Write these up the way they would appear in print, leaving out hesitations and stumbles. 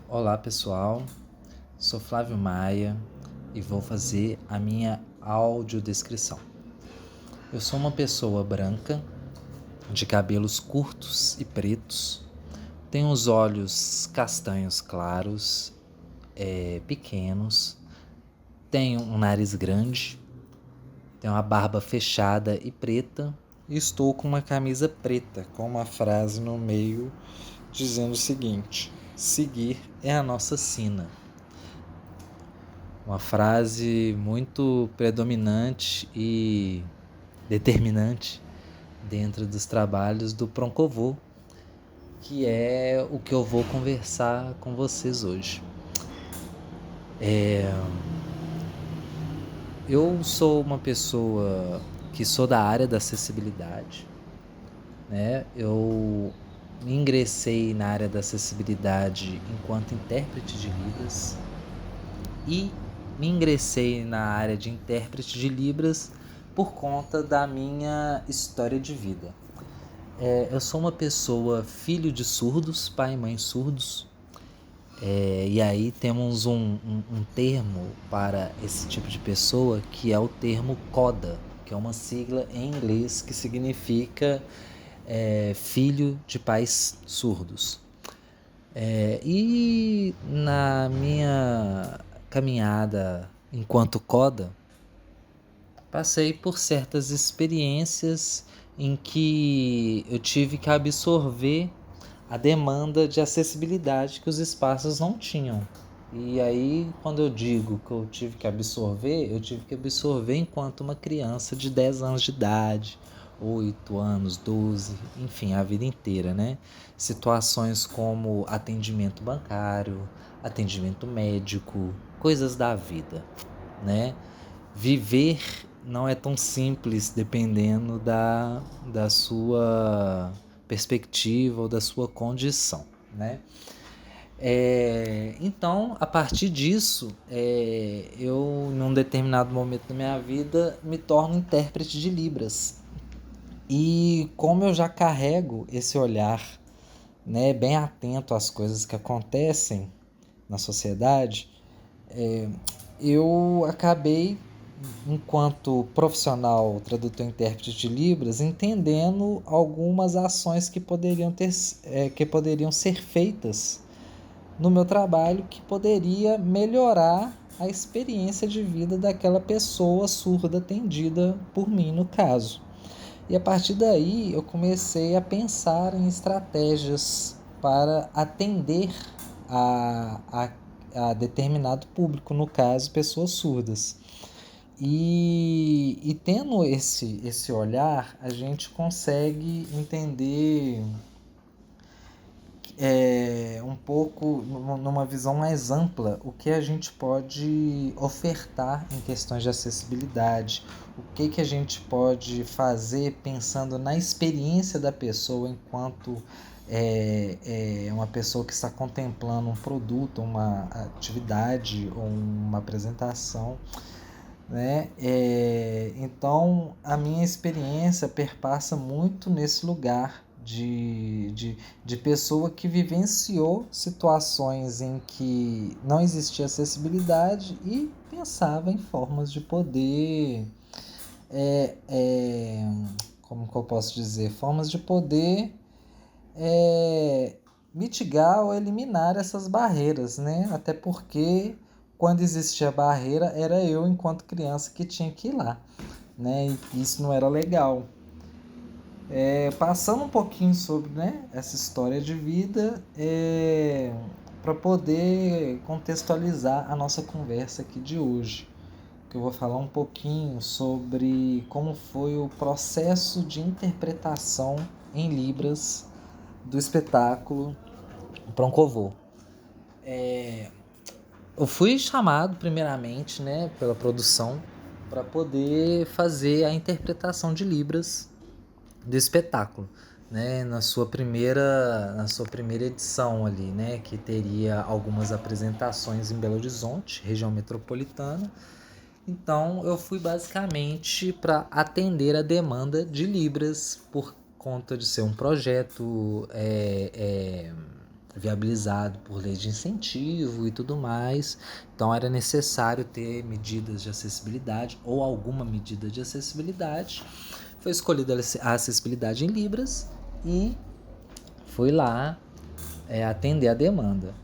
Olá pessoal, sou Flávio Maia e vou fazer a minha audiodescrição. Eu sou uma pessoa branca, de cabelos curtos e pretos, tenho os olhos castanhos claros, pequenos, tenho um nariz grande, tenho uma barba fechada e preta e estou com uma camisa preta com uma frase no meio dizendo o seguinte: seguir é a nossa sina. Uma frase muito predominante e determinante dentro dos trabalhos do Proncovô, que é o que eu vou conversar com vocês hoje. Eu sou uma pessoa que sou da área da acessibilidade, né? Eu ingressei na área da acessibilidade enquanto intérprete de Libras e me ingressei na área de intérprete de Libras por conta da minha história de vida. Eu sou uma pessoa filho de surdos, pai e mãe surdos, e aí temos um termo para esse tipo de pessoa que é o termo CODA, que é uma sigla em inglês que significa filho de pais surdos. E na minha caminhada enquanto CODA, passei por certas experiências em que eu tive que absorver a demanda de acessibilidade que os espaços não tinham. E aí, quando eu digo que eu tive que absorver enquanto uma criança de 10 anos de idade, 8 anos, 12, enfim, a vida inteira, né? Situações como atendimento bancário, atendimento médico, coisas da vida, né? Viver não é tão simples dependendo da sua perspectiva ou da sua condição, né? Então, a partir disso, eu, num determinado momento da minha vida, me torno intérprete de Libras. E como eu já carrego esse olhar, né, bem atento às coisas que acontecem na sociedade, eu acabei, enquanto profissional tradutor e intérprete de Libras, entendendo algumas ações que poderiam ser feitas no meu trabalho, que poderia melhorar a experiência de vida daquela pessoa surda atendida por mim, no caso. E a partir daí eu comecei a pensar em estratégias para atender a determinado público, no caso, pessoas surdas. E tendo esse olhar, a gente consegue entender um pouco, numa visão mais ampla, o que a gente pode ofertar em questões de acessibilidade, o que a gente pode fazer pensando na experiência da pessoa enquanto uma pessoa que está contemplando um produto, uma atividade ou uma apresentação, né? Então, a minha experiência perpassa muito nesse lugar de pessoa que vivenciou situações em que não existia acessibilidade e pensava em formas de poder, como que eu posso dizer, formas de poder mitigar ou eliminar essas barreiras, né? Até porque quando existia barreira era eu enquanto criança que tinha que ir lá, né? E isso não era legal. Passando um pouquinho sobre, né, essa história de vida, para poder contextualizar a nossa conversa aqui de hoje, que eu vou falar um pouquinho sobre como foi o processo de interpretação em Libras do espetáculo Proncovô. Eu fui chamado primeiramente, né, pela produção para poder fazer a interpretação de Libras do espetáculo, né, na sua primeira edição ali, né, que teria algumas apresentações em Belo Horizonte, região metropolitana. Então eu fui basicamente para atender a demanda de Libras por conta de ser um projeto viabilizado por lei de incentivo e tudo mais. Então era necessário ter medidas de acessibilidade ou alguma medida de acessibilidade. Foi escolhida a acessibilidade em Libras e fui lá atender a demanda.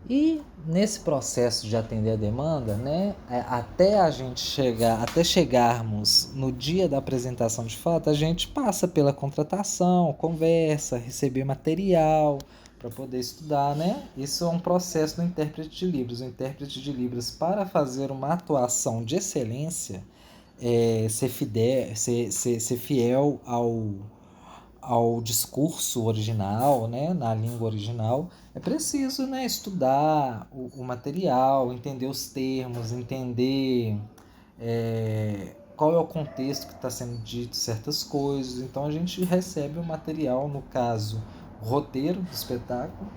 E nesse processo de atender a demanda, né, até chegarmos no dia da apresentação de fato, a gente passa pela contratação, conversa, receber material para poder estudar, né? Isso é um processo do intérprete de Libras. O intérprete de Libras, para fazer uma atuação de excelência, ser fiel ao discurso original, né, na língua original, é preciso, né, estudar o material, entender os termos, entender qual é o contexto que está sendo dito certas coisas. Então a gente recebe o material, no caso, o roteiro do espetáculo,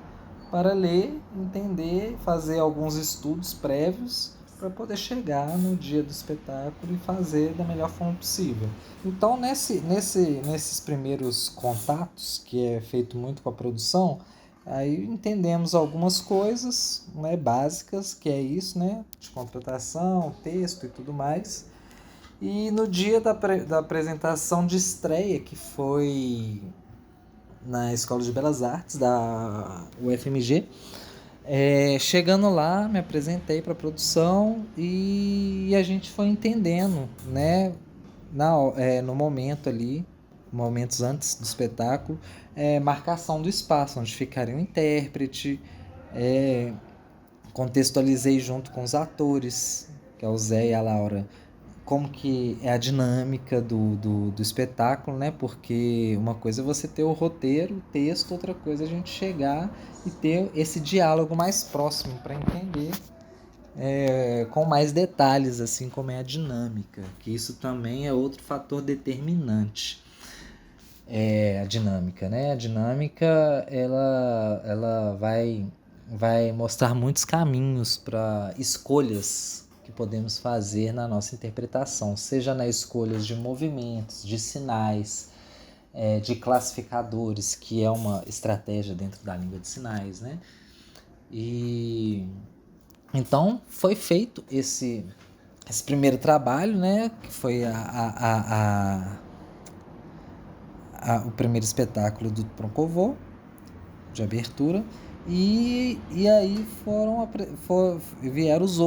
para ler, entender, fazer alguns estudos prévios para poder chegar no dia do espetáculo e fazer da melhor forma possível. Então, nesses primeiros contatos, que é feito muito com a produção, aí entendemos algumas coisas, né, básicas, que é isso, né, de contratação, texto e tudo mais. E no dia da apresentação de estreia, que foi na Escola de Belas Artes da UFMG, chegando lá, me apresentei para a produção e a gente foi entendendo, né, no momento ali, momentos antes do espetáculo, marcação do espaço onde ficaria o intérprete, contextualizei junto com os atores, que é o Zé e a Laura, como que é a dinâmica do espetáculo, né? Porque uma coisa é você ter o roteiro, o texto, outra coisa é a gente chegar e ter esse diálogo mais próximo para entender com mais detalhes, assim como é a dinâmica, que isso também é outro fator determinante. A dinâmica, né? A dinâmica, ela vai mostrar muitos caminhos para escolhas que podemos fazer na nossa interpretação, seja na escolha de movimentos, de sinais, de classificadores, que é uma estratégia dentro da língua de sinais, né? E então foi feito esse primeiro trabalho, né? Que foi o primeiro espetáculo do Proncovô, de abertura. E aí vieram as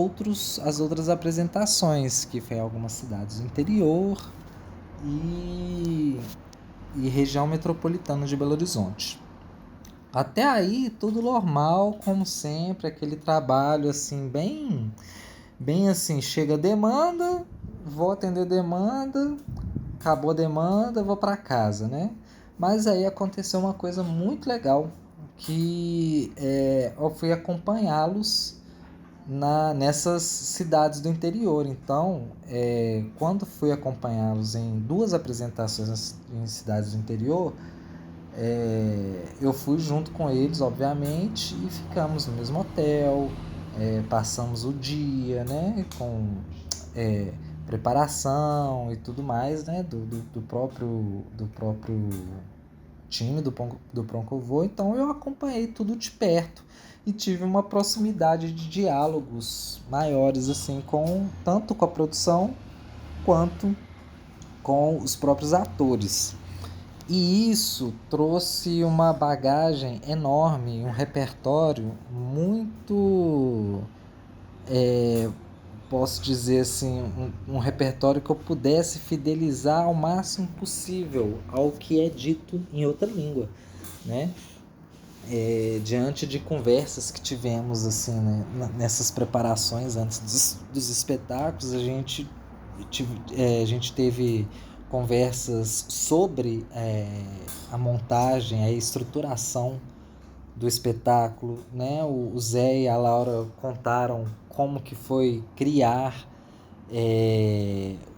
outras apresentações, que foi em algumas cidades do interior e região metropolitana de Belo Horizonte. Até aí, tudo normal, como sempre, aquele trabalho assim, bem assim, chega a demanda, vou atender demanda, acabou a demanda, vou para casa, né? Mas aí aconteceu uma coisa muito legal, que eu fui acompanhá-los nessas cidades do interior. Então, quando fui acompanhá-los em 2 apresentações em cidades do interior, eu fui junto com eles, obviamente, e ficamos no mesmo hotel, passamos o dia, né, com preparação e tudo mais, né, do próprio time do Proncovô. Então eu acompanhei tudo de perto e tive uma proximidade de diálogos maiores, assim, tanto com a produção quanto com os próprios atores. E isso trouxe uma bagagem enorme, um repertório muito, posso dizer assim, um repertório que eu pudesse fidelizar ao máximo possível ao que é dito em outra língua, né? Diante de conversas que tivemos assim, né, nessas preparações antes dos espetáculos, a gente teve conversas sobre a montagem, a estruturação do espetáculo, né? O Zé e a Laura contaram como que foi criar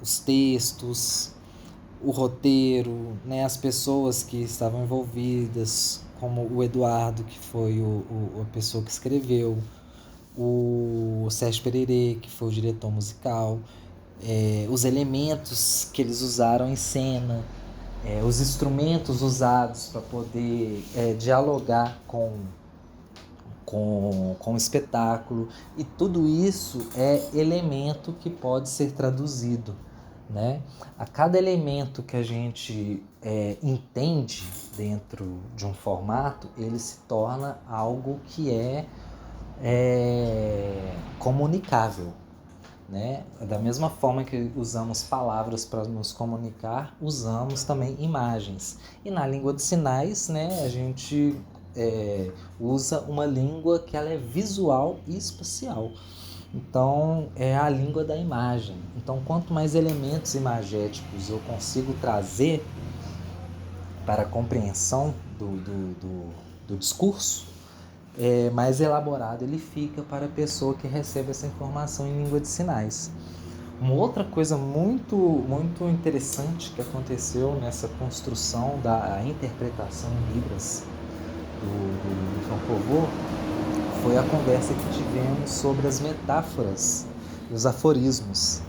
os textos, o roteiro, né? As pessoas que estavam envolvidas, como o Eduardo, que foi a pessoa que escreveu, o Sérgio Pererê, que foi o diretor musical, os elementos que eles usaram em cena, os instrumentos usados para poder dialogar com com o espetáculo, e tudo isso é elemento que pode ser traduzido, né? A cada elemento que a gente entende dentro de um formato, ele se torna algo que é comunicável, né? Da mesma forma que usamos palavras para nos comunicar, usamos também imagens. E na língua de sinais, né, a gente usa uma língua que ela é visual e espacial. Então, é a língua da imagem. Então, quanto mais elementos imagéticos eu consigo trazer para a compreensão do discurso, mais elaborado ele fica para a pessoa que recebe essa informação em língua de sinais. Uma outra coisa muito, muito interessante que aconteceu nessa construção da interpretação em Libras do João Pavô foi a conversa que tivemos sobre as metáforas e os aforismos,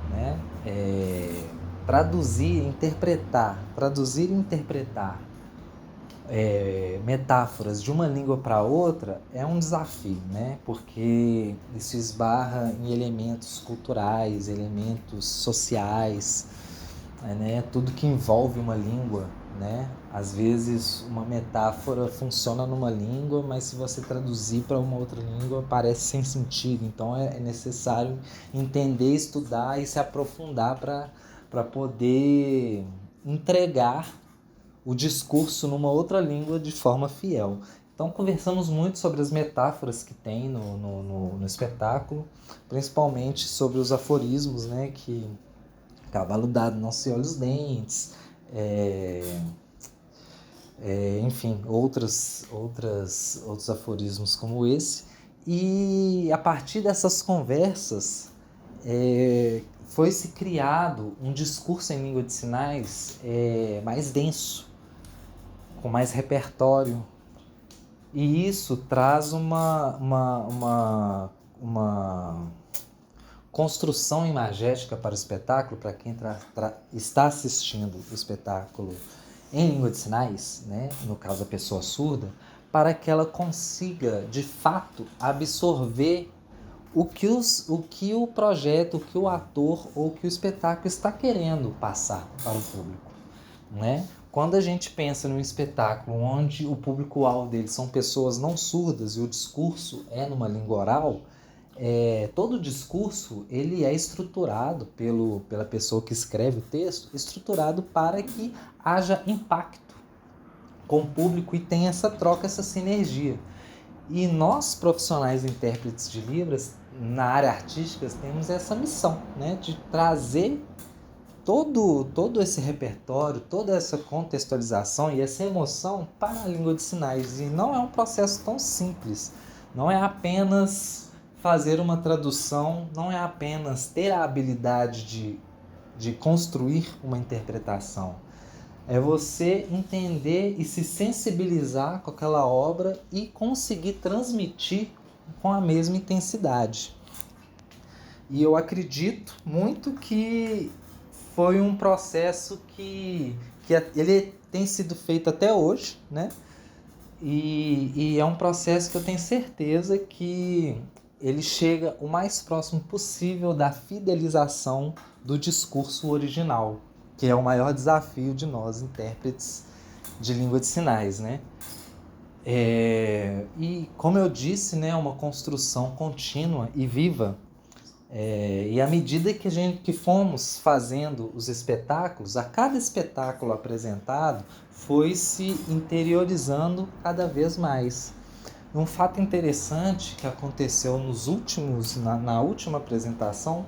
né? Traduzir e interpretar metáforas de uma língua para outra é um desafio, né? Porque isso esbarra em elementos culturais, elementos sociais, né? Tudo que envolve uma língua, né? Às vezes uma metáfora funciona numa língua, mas se você traduzir para uma outra língua parece sem sentido. Então é necessário entender, estudar e se aprofundar para poder entregar o discurso numa outra língua de forma fiel. Então conversamos muito sobre as metáforas que tem no espetáculo, principalmente sobre os aforismos, né, que cavalo dado não se olha os dentes, enfim, outros aforismos como esse. E a partir dessas conversas foi-se criado um discurso em língua de sinais mais denso, com mais repertório, e isso traz uma construção imagética para o espetáculo, para quem está assistindo o espetáculo em língua de sinais, né? No caso a pessoa surda, para que ela consiga de fato absorver o que o projeto, o que o ator ou o que o espetáculo está querendo passar para o público, né? Quando a gente pensa num espetáculo onde o público-alvo dele são pessoas não surdas e o discurso é numa língua oral, todo o discurso ele é estruturado pela pessoa que escreve o texto, estruturado para que haja impacto com o público e tenha essa troca, essa sinergia. E nós, profissionais intérpretes de Libras, na área artística, temos essa missão, né, de trazer todo esse repertório, toda essa contextualização e essa emoção para a língua de sinais. E não é um processo tão simples. Não é apenas fazer uma tradução, não é apenas ter a habilidade de construir uma interpretação. É você entender e se sensibilizar com aquela obra e conseguir transmitir com a mesma intensidade. E eu acredito muito que foi um processo que ele tem sido feito até hoje, né? E é um processo que eu tenho certeza que ele chega o mais próximo possível da fidelização do discurso original, que é o maior desafio de nós, intérpretes de língua de sinais, né? E como eu disse, né, uma construção contínua e viva. E à medida que fomos fazendo os espetáculos, a cada espetáculo apresentado foi se interiorizando cada vez mais. Um fato interessante que aconteceu na última apresentação,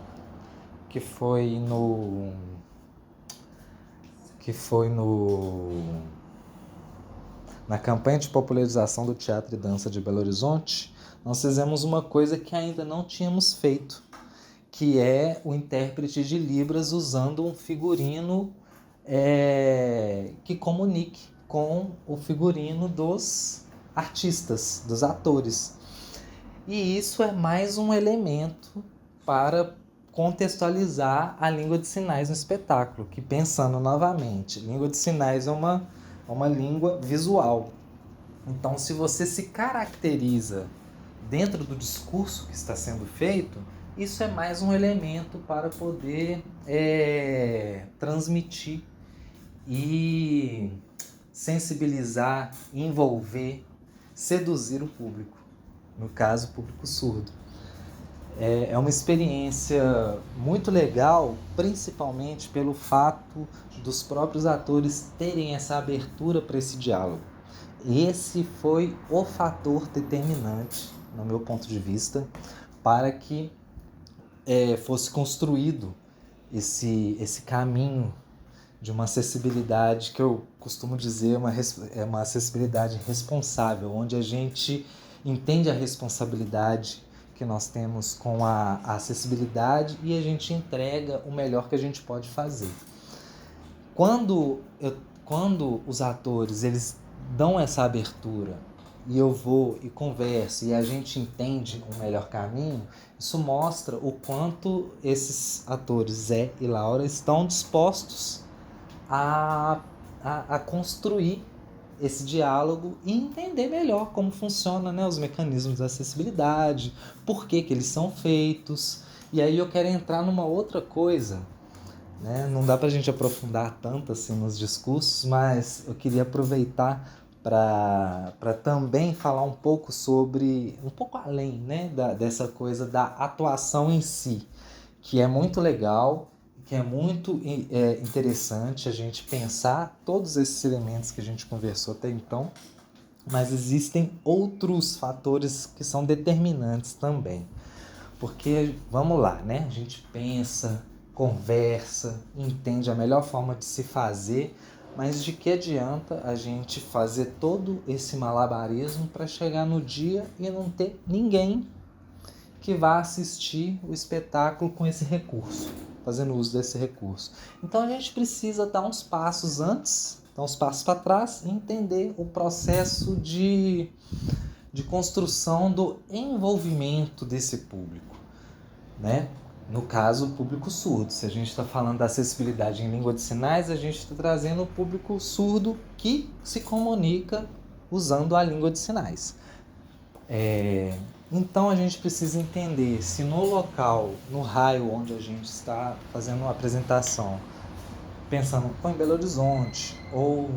que foi na campanha de popularização do Teatro e Dança de Belo Horizonte, nós fizemos uma coisa que ainda não tínhamos feito, que é o intérprete de Libras usando um figurino que comunique com o figurino dos artistas, dos atores. E isso é mais um elemento para contextualizar a língua de sinais no espetáculo, que, pensando novamente, língua de sinais é uma língua visual. Então, se você se caracteriza dentro do discurso que está sendo feito, isso é mais um elemento para poder transmitir e sensibilizar, envolver, seduzir o público, no caso, o público surdo. É uma experiência muito legal, principalmente pelo fato dos próprios atores terem essa abertura para esse diálogo. Esse foi o fator determinante, no meu ponto de vista, para que fosse construído esse caminho de uma acessibilidade que eu costumo dizer é uma acessibilidade responsável, onde a gente entende a responsabilidade que nós temos com a acessibilidade e a gente entrega o melhor que a gente pode fazer. Quando os atores eles dão essa abertura e eu vou e converso e a gente entende um melhor caminho, isso mostra o quanto esses atores Zé e Laura estão dispostos a construir esse diálogo e entender melhor como funciona, né, os mecanismos da acessibilidade, por que eles são feitos. E aí eu quero entrar numa outra coisa, né? Não dá pra gente aprofundar tanto assim nos discursos, mas eu queria aproveitar para também falar um pouco sobre, um pouco além, né, dessa coisa da atuação em si, que é muito legal, que é muito interessante a gente pensar todos esses elementos que a gente conversou até então, mas existem outros fatores que são determinantes também. Porque, vamos lá, né? A gente pensa, conversa, entende a melhor forma de se fazer, mas de que adianta a gente fazer todo esse malabarismo para chegar no dia e não ter ninguém que vá assistir o espetáculo com esse recurso, fazendo uso desse recurso. Então a gente precisa dar uns passos antes, dar uns passos para trás e entender o processo de construção do envolvimento desse público, né? No caso, o público surdo. Se a gente está falando da acessibilidade em língua de sinais, a gente está trazendo o público surdo que se comunica usando a língua de sinais. Então a gente precisa entender se no local, no raio onde a gente está fazendo uma apresentação, pensando em Belo Horizonte, ou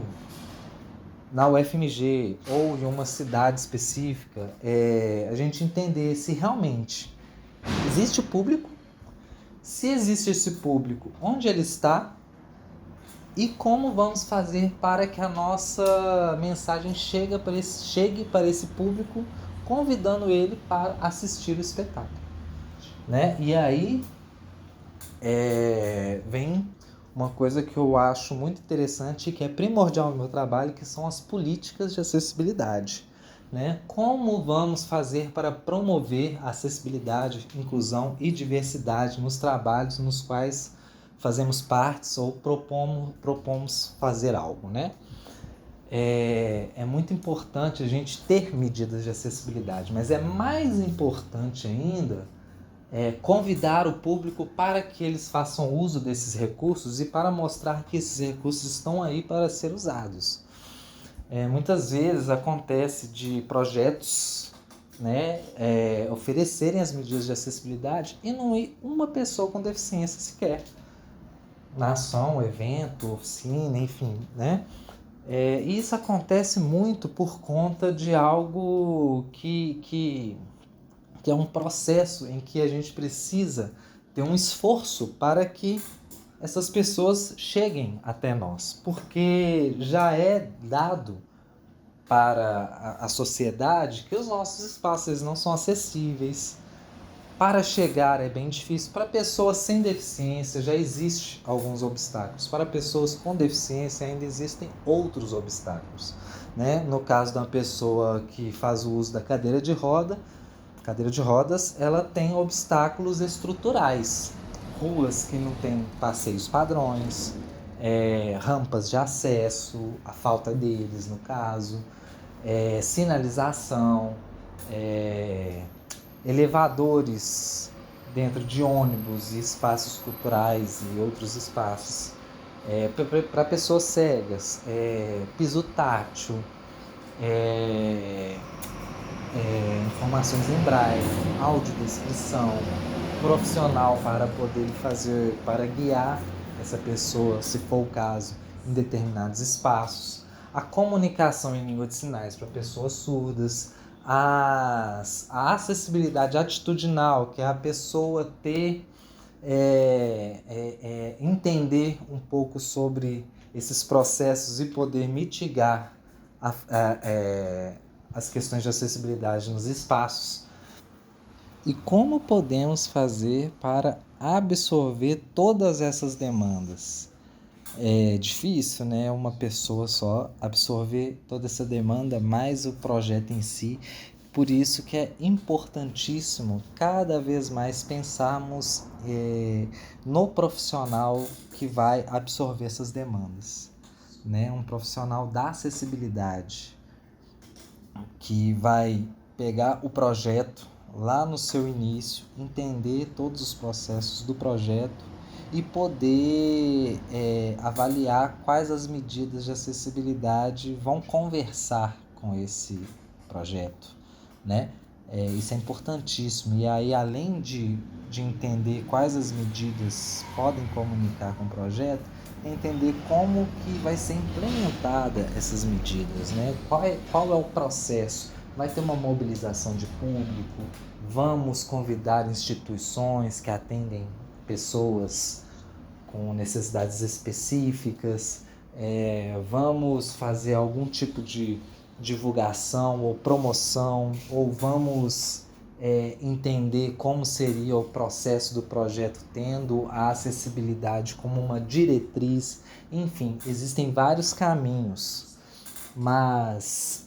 na UFMG, ou em uma cidade específica, a gente entender se realmente existe o público, se existe esse público, onde ele está, e como vamos fazer para que a nossa mensagem chegue para esse público, convidando ele para assistir o espetáculo, né? E aí vem uma coisa que eu acho muito interessante e que é primordial no meu trabalho, que são as políticas de acessibilidade, né? Como vamos fazer para promover a acessibilidade, inclusão e diversidade nos trabalhos nos quais fazemos partes ou propomos fazer algo, né? É muito importante a gente ter medidas de acessibilidade, mas é mais importante ainda convidar o público para que eles façam uso desses recursos e para mostrar que esses recursos estão aí para ser usados. Muitas vezes acontece de projetos, né, oferecerem as medidas de acessibilidade e não ir uma pessoa com deficiência sequer na ação, evento, oficina, enfim, né? E isso acontece muito por conta de algo que é um processo em que a gente precisa ter um esforço para que essas pessoas cheguem até nós, porque já é dado para a sociedade que os nossos espaços eles não são acessíveis. Para chegar é bem difícil. Para pessoas sem deficiência já existem alguns obstáculos. Para pessoas com deficiência ainda existem outros obstáculos, né? No caso de uma pessoa que faz o uso da cadeira de rodas, ela tem obstáculos estruturais. Ruas que não têm passeios padrões, rampas de acesso, a falta deles no caso, sinalização, elevadores dentro de ônibus e espaços culturais e outros espaços. Para pessoas cegas, piso tátil, informações em braille, audiodescrição, profissional para poder fazer, para guiar essa pessoa, se for o caso, em determinados espaços, a comunicação em língua de sinais para pessoas surdas, a acessibilidade atitudinal, que é a pessoa ter, entender um pouco sobre esses processos e poder mitigar as questões de acessibilidade nos espaços. E como podemos fazer para absorver todas essas demandas? É difícil, né? Uma pessoa só absorver toda essa demanda, mais o projeto em si. Por isso que é importantíssimo cada vez mais pensarmos no profissional que vai absorver essas demandas, né? Um profissional da acessibilidade que vai pegar o projeto lá no seu início, entender todos os processos do projeto e poder avaliar quais as medidas de acessibilidade vão conversar com esse projeto, né? Isso é importantíssimo. E aí, além de entender quais as medidas podem comunicar com o projeto, entender como que vai ser implementada essas medidas, né? Qual é o processo? Vai ter uma mobilização de público? Vamos convidar instituições que atendem pessoas com necessidades específicas? Vamos fazer algum tipo de divulgação ou promoção? Ou vamos entender como seria o processo do projeto tendo a acessibilidade como uma diretriz? Enfim, existem vários caminhos, mas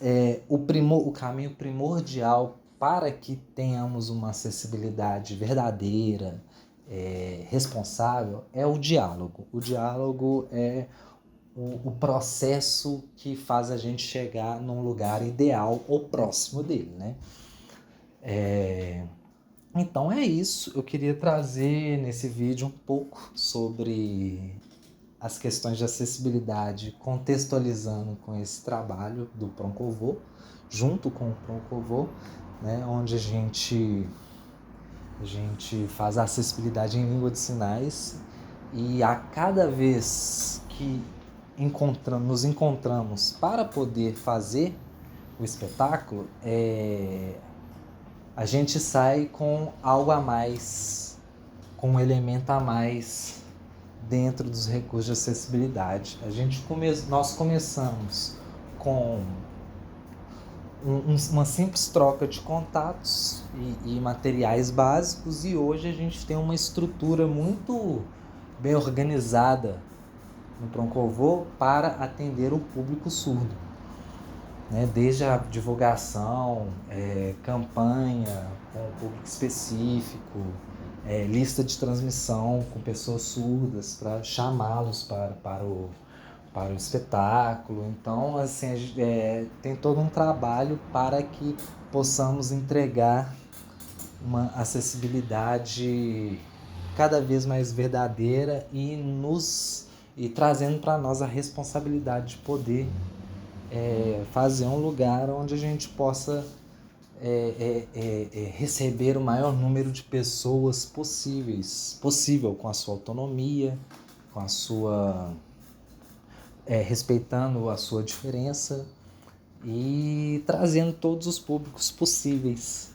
o caminho primordial para que tenhamos uma acessibilidade verdadeira, responsável, é o diálogo. O diálogo é o processo que faz a gente chegar num lugar ideal ou próximo dele, né? Então é isso. Eu queria trazer nesse vídeo um pouco sobre as questões de acessibilidade, contextualizando com esse trabalho do Proncovô, junto com o Proncovô, né, onde a gente faz a acessibilidade em língua de sinais, e a cada vez que nos encontramos para poder fazer o espetáculo, a gente sai com algo a mais, com um elemento a mais dentro dos recursos de acessibilidade. Nós começamos com uma simples troca de contatos e materiais básicos, e hoje a gente tem uma estrutura muito bem organizada no Proncovô para atender o público surdo, né? Desde a divulgação, campanha com o público específico, lista de transmissão com pessoas surdas para chamá-los para o espetáculo. Então, assim, tem todo um trabalho para que possamos entregar uma acessibilidade cada vez mais verdadeira e trazendo para nós a responsabilidade de poder fazer um lugar onde a gente possa receber o maior número de pessoas possível, com a sua autonomia, com a sua respeitando a sua diferença e trazendo todos os públicos possíveis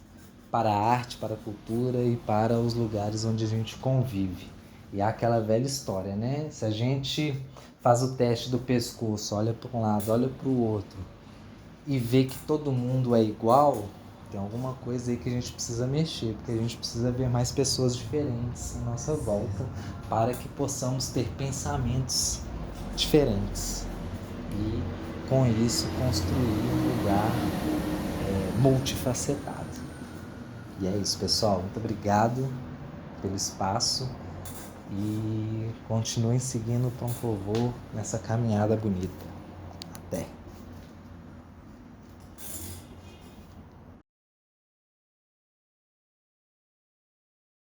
para a arte, para a cultura e para os lugares onde a gente convive. E é aquela velha história, né? Se a gente faz o teste do pescoço, olha para um lado, olha para o outro e vê que todo mundo é igual, tem alguma coisa aí que a gente precisa mexer, porque a gente precisa ver mais pessoas diferentes em nossa volta para que possamos ter pensamentos diferentes e, com isso, construir um lugar multifacetado. E é isso, pessoal. Muito obrigado pelo espaço e continuem seguindo o Proncovô nessa caminhada bonita. Até!